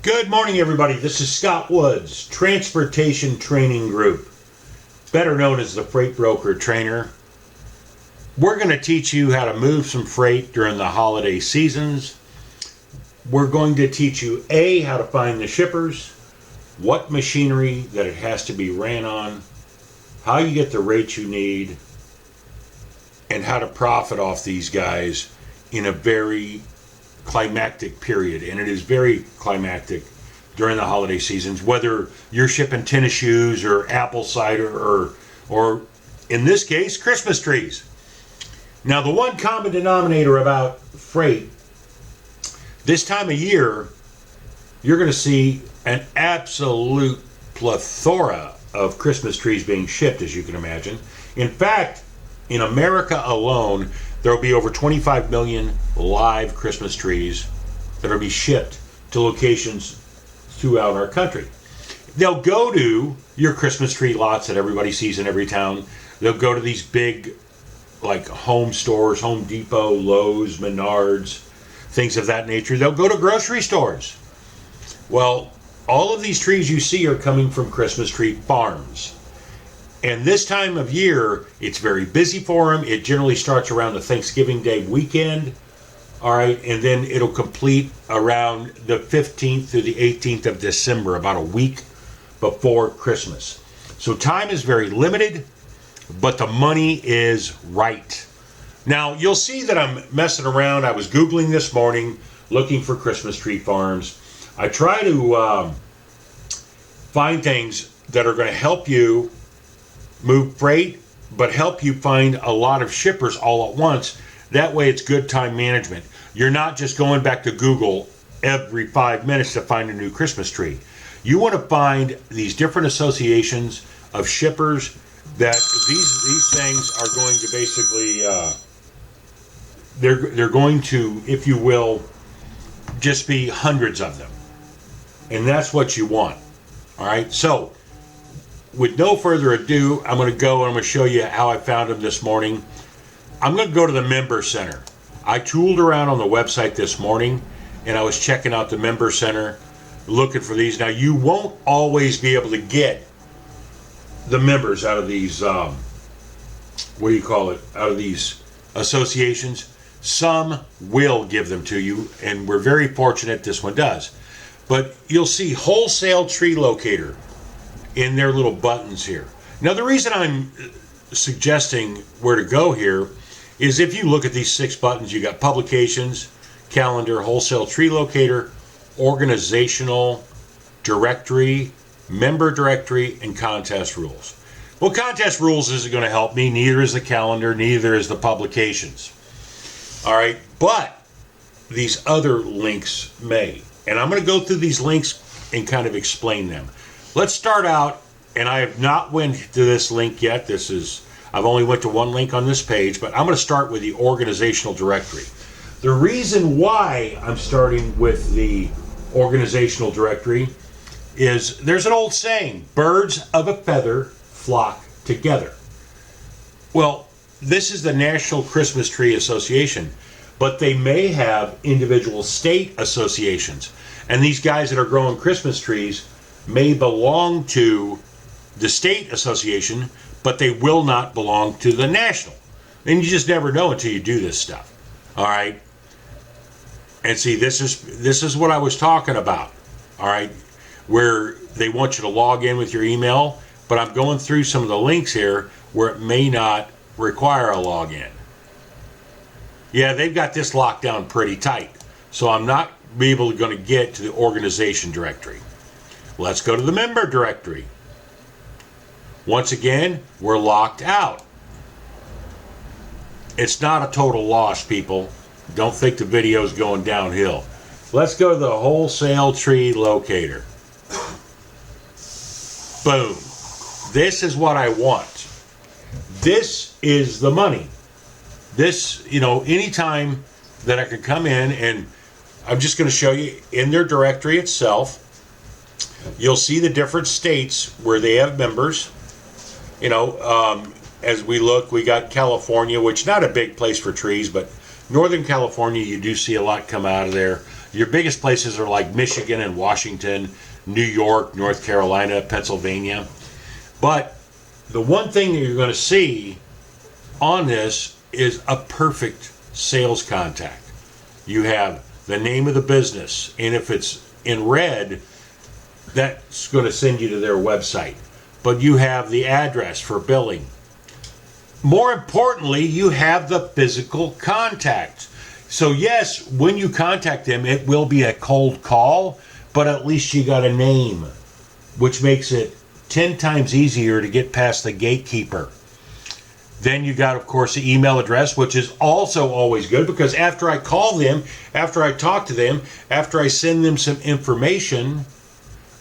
Good morning, everybody. This is Scott Woods, Transportation Training Group, better known as the Freight Broker Trainer. We're going to teach you how to move some freight during the holiday seasons. We're going to teach you how to find the shippers, what machinery that it has to be ran on, how you get the rates you need, and how to profit off these guys in a very climactic period. And it is very climactic during the holiday seasons, whether you're shipping tennis shoes or apple cider or in this case, Christmas trees. Now, the one common denominator about freight, this time of year, you're going to see an absolute plethora of Christmas trees being shipped, as you can imagine. In fact, in America alone, there will be over 25 million live Christmas trees that will be shipped to locations throughout our country. They'll go to your Christmas tree lots that everybody sees in every town. They'll go to these big, like home stores, Home Depot, Lowe's, Menards, things of that nature. They'll go to grocery stores. Well, all of these trees you see are coming from Christmas tree farms. And this time of year, it's very busy for them. It generally starts around the Thanksgiving Day weekend. All right. And then it'll complete around the 15th through the 18th of December, about a week before Christmas. So time is very limited, but the money is right. Now, you'll see that I'm messing around. I was Googling this morning, looking for Christmas tree farms. I try to find things that are going to help you move freight, but help you find a lot of shippers all at once. That way it's good time management. You're not just going back to Google every 5 minutes to find a new Christmas tree. You want to find these different associations of shippers that these things are going to basically, they're going to, if you will, just be hundreds of them. And that's what you want. All right. So with no further ado, I'm going to go and I'm going to show you how I found them this morning. I'm going to go to the Member Center. I tooled around on the website this morning and I was checking out the Member Center, looking for these. Now, you won't always be able to get the members out of these, out of these associations. Some will give them to you, and we're very fortunate this one does. But you'll see Wholesale Tree Locator in their little buttons here. Now, the reason I'm suggesting where to go here is if you look at these 6 buttons, you got Publications, Calendar, Wholesale Tree Locator, Organizational Directory, Member Directory, and Contest Rules. Well, Contest Rules isn't going to help me. Neither is the Calendar. Neither is the Publications. All right, but these other links may. And I'm going to go through these links and kind of explain them. Let's start out, and I have not went to this link yet. I've only went to one link on this page, but I'm going to start with the Organizational Directory. The reason why I'm starting with the Organizational Directory is there's an old saying, birds of a feather flock together. Well, this is the National Christmas Tree Association, but they may have individual state associations. And these guys that are growing Christmas trees may belong to the state association, but they will not belong to the national. And you just never know until you do this stuff. All right. And see, this is what I was talking about. All right. Where they want you to log in with your email, but I'm going through some of the links here where it may not require a login. Yeah, they've got this locked down pretty tight. So I'm not going to get to the organization directory. Let's go to the member directory. Once again, we're locked out. It's not a total loss, people. Don't think the video's going downhill. Let's go to the Wholesale Tree Locator. Boom. This is what I want. This is the money. This, anytime that I can come in, and I'm just going to show you in their directory itself, you'll see the different states where they have members. As we look, we got California, which not a big place for trees, but Northern California, you do see a lot come out of there. Your biggest places are like Michigan and Washington, New York, North Carolina, Pennsylvania. But the one thing that you're going to see on this is a perfect sales contact. You have the name of the business, and if it's in red, that's going to send you to their website. But you have the address for billing. More importantly, you have the physical contact. So yes, when you contact them, it will be a cold call, but at least you got a name, which makes it 10 times easier to get past the gatekeeper. Then you got, of course, the email address, which is also always good, because after I call them, after I talk to them, after I send them some information,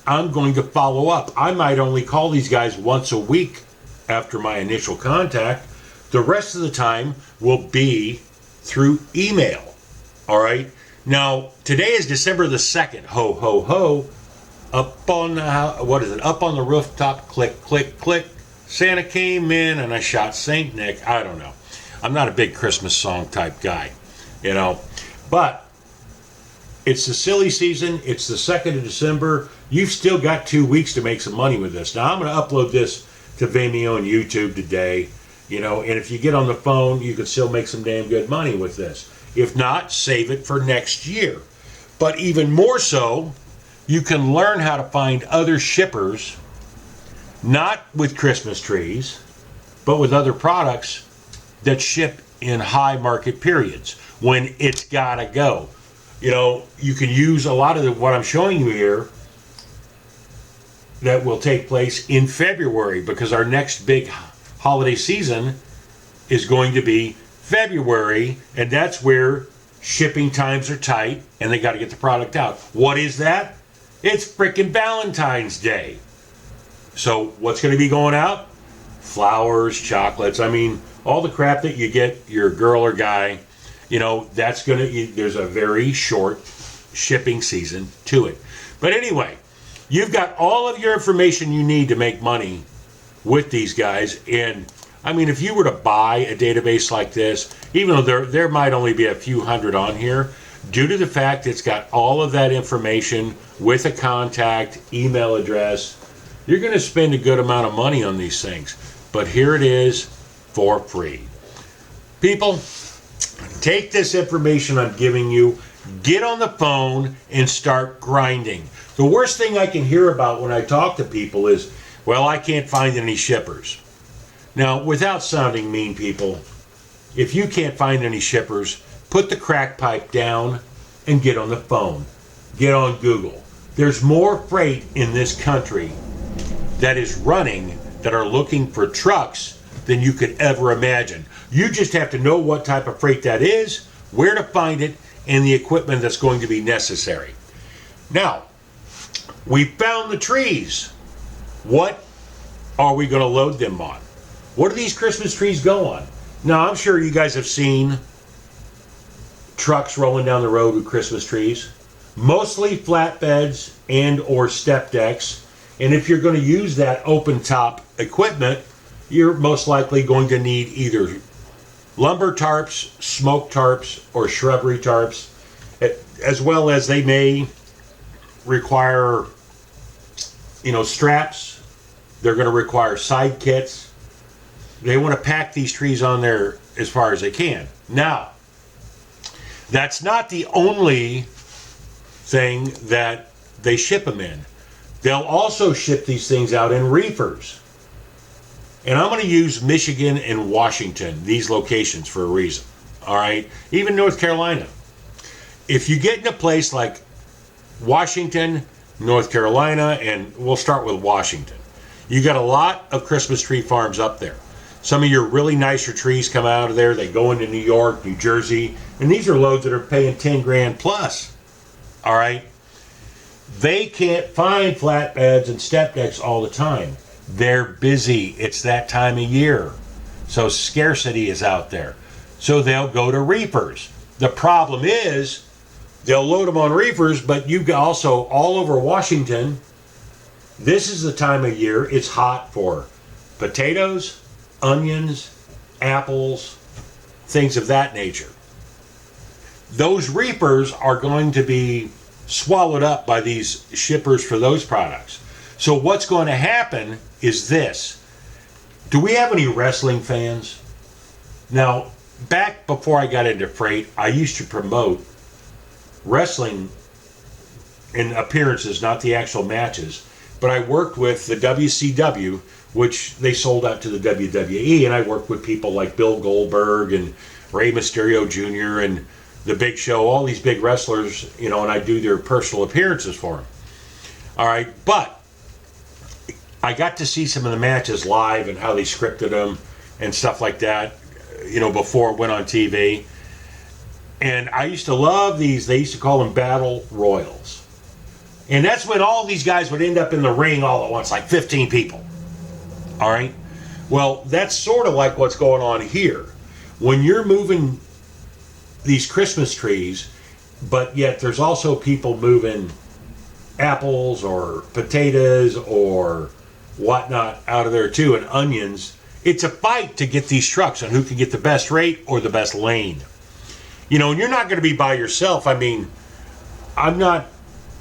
I'm going to follow up. I might only call these guys once a week after my initial contact. The rest of the time will be through email. All right. Now, today is December the 2nd. Ho, ho, ho. Up on the, Up on the rooftop, click, click, click. Santa came in and I shot St. Nick. I don't know. I'm not a big Christmas song type guy, you know. But it's the silly season. It's the 2nd of December. You've still got 2 weeks to make some money with this. Now, I'm going to upload this to Vimeo and YouTube today, you know, and if you get on the phone, you can still make some damn good money with this. If not, save it for next year. But even more so, you can learn how to find other shippers, not with Christmas trees, but with other products that ship in high market periods when it's gotta go. You know, you can use a lot of what I'm showing you here that will take place in February, because our next big holiday season is going to be February, and that's where shipping times are tight and they got to get the product out. What is that? It's freaking Valentine's Day. So what's going to be going out? Flowers, chocolates. I mean, all the crap that you get your girl or guy, you know, that's going to, there's a very short shipping season to it. But anyway, you've got all of your information you need to make money with these guys. And I mean, if you were to buy a database like this, even though there might only be a few hundred on here, due to the fact it's got all of that information with a contact, email address, you're going to spend a good amount of money on these things. But here it is for free. People, take this information I'm giving you, get on the phone and start grinding. The worst thing I can hear about when I talk to people is, well, I can't find any shippers. Now, without sounding mean, people, if you can't find any shippers, put the crack pipe down and get on the phone. Get on Google. There's more freight in this country that is running, that are looking for trucks, than you could ever imagine. You just have to know what type of freight that is, where to find it, and the equipment that's going to be necessary. Now, we found the trees. What are we going to load them on? What do these Christmas trees go on? Now, I'm sure you guys have seen trucks rolling down the road with Christmas trees. Mostly flatbeds and or step decks. And if you're going to use that open top equipment, you're most likely going to need either lumber tarps, smoke tarps, or shrubbery tarps, as well as they may require, you know, straps. They're going to require side kits. They want to pack these trees on there as far as they can. Now, that's not the only thing that they ship them in. They'll also ship these things out in reefers. And I'm going to use Michigan and Washington, these locations, for a reason. All right? Even North Carolina. If you get in a place like Washington, North Carolina, and we'll start with Washington, you got a lot of Christmas tree farms up there. Some of your really nicer trees come out of there. They go into New York, New Jersey, and these are loads that are paying 10 grand plus. All right? They can't find flatbeds and step decks all the time. They're busy. It's that time of year. So scarcity is out there. So they'll go to reefers. The problem is they'll load them on reefers, but you've got also all over Washington, this is the time of year it's hot for potatoes, onions, apples, things of that nature. those reapers are going to be swallowed up by these shippers for those products. So what's going to happen is this. Do we have any wrestling fans? Now, back before I got into freight, I used to promote wrestling in appearances, not the actual matches, but I worked with the WCW, which they sold out to the WWE, and I worked with people like Bill Goldberg and Rey Mysterio Jr. and The Big Show, all these big wrestlers, and I do their personal appearances for them. All right, but I got to see some of the matches live and how they scripted them and stuff like that, before it went on TV. And I used to love these. They used to call them battle royals. And that's when all these guys would end up in the ring all at once, like 15 people. All right? Well, that's sort of like what's going on here. When you're moving these Christmas trees, but yet there's also people moving apples or potatoes or whatnot out of there too, and onions. It's a fight to get these trucks on who can get the best rate or the best lane. And you're not going to be by yourself. I mean, I'm not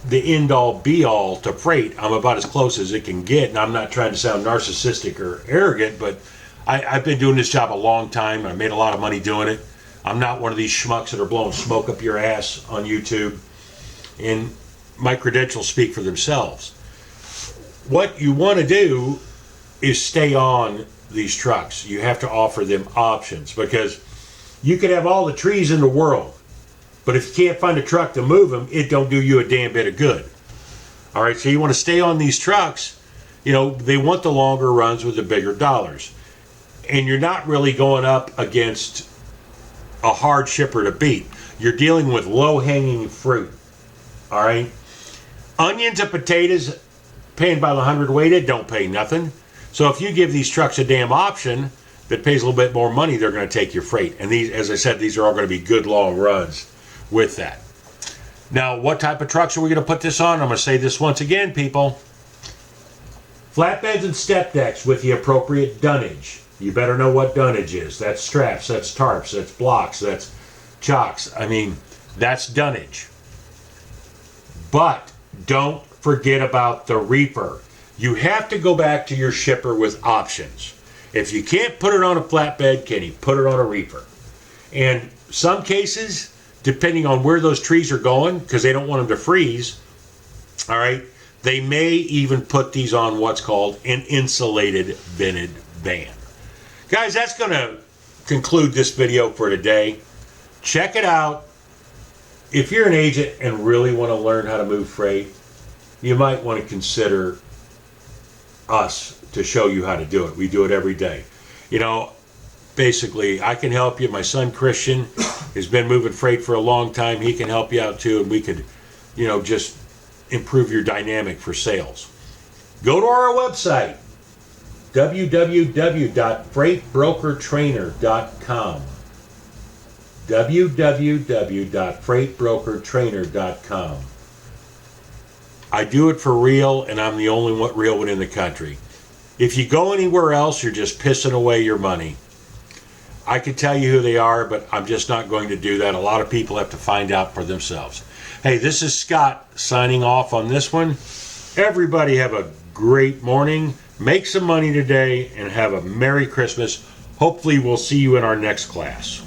the end-all be-all to freight. I'm about as close as it can get, and I'm not trying to sound narcissistic or arrogant, but I've been doing this job a long time. I made a lot of money doing it. I'm not one of these schmucks that are blowing smoke up your ass on YouTube, and my credentials speak for themselves. What you want to do is stay on these trucks. You have to offer them options, because you could have all the trees in the world, but if you can't find a truck to move them, it don't do you a damn bit of good. All right, so you want to stay on these trucks. They want the longer runs with the bigger dollars, and you're not really going up against a hard shipper to beat. You're dealing with low-hanging fruit. All right, onions and potatoes, paying by the hundredweight, it don't pay nothing. So if you give these trucks a damn option that pays a little bit more money, they're going to take your freight. And these, as I said, these are all going to be good long runs with that. Now, what type of trucks are we going to put this on? I'm going to say this once again, people. Flatbeds and step decks with the appropriate dunnage. You better know what dunnage is. That's straps, that's tarps, that's blocks, that's chocks. I mean, that's dunnage. But don't forget about the reaper. You have to go back to your shipper with options. If you can't put it on a flatbed, can you put it on a reaper? And some cases, depending on where those trees are going, because they don't want them to freeze, all right, they may even put these on what's called an insulated vented van. Guys, that's going to conclude this video for today. Check it out. If you're an agent and really want to learn how to move freight, you might want to consider us to show you how to do it. We do it every day. Basically, I can help you. My son Christian has been moving freight for a long time. He can help you out too, and we could, just improve your dynamic for sales. Go to our website, www.freightbrokertrainer.com. www.freightbrokertrainer.com. I do it for real, and I'm the only real one in the country. If you go anywhere else, you're just pissing away your money. I can tell you who they are, but I'm just not going to do that. A lot of people have to find out for themselves. Hey, this is Scott signing off on this one. Everybody have a great morning. Make some money today and have a Merry Christmas. Hopefully we'll see you in our next class.